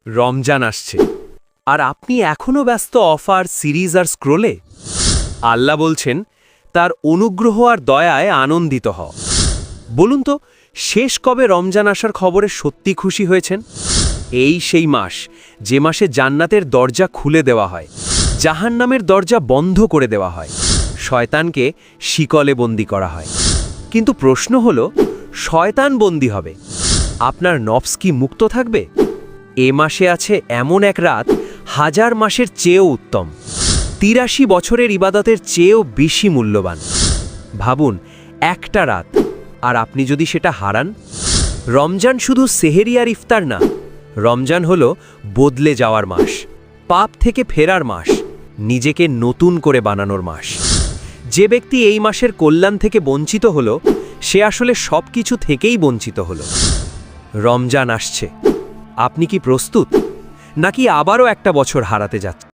রমজান আসছে আর আপনি এখনো ব্যস্ত অফার সিরিজ আর স্ক্রোলে। আল্লাহ বলছেন তার অনুগ্রহ আর দয়ায় আনন্দিত হও। বলুন তো, শেষ কবে রমজান আসার খবরে সত্যি খুশি হয়েছেন? এই সেই মাস, যে মাসে জান্নাতের দরজা খুলে দেওয়া হয়, জাহান্নামের দরজা বন্ধ করে দেওয়া হয়, শয়তানকে শিকলে বন্দী করা হয়। কিন্তু প্রশ্ন হলো, শয়তান বন্দী হবে, আপনার নফস কি মুক্ত থাকবে? এ মাসে আছে এমন এক রাত, হাজার মাসের চেয়েও উত্তম, ৮৩ বছরের ইবাদতের চেয়েও বেশি মূল্যবান। ভাবুন, একটা রাত, আর আপনি যদি সেটা হারান। রমজান শুধু সেহেরি আর ইফতার না, রমজান হলো বদলে যাওয়ার মাস, পাপ থেকে ফেরার মাস, নিজেকে নতুন করে বানানোর মাস। যে ব্যক্তি এই মাসের কল্যাণ থেকে বঞ্চিত হলো, সে আসলে সব কিছু থেকেই বঞ্চিত হলো। রমজান আসছে, আপনি কি প্রস্তুত, নাকি আবারও একটা বছর হারাতে যাচ্ছেন?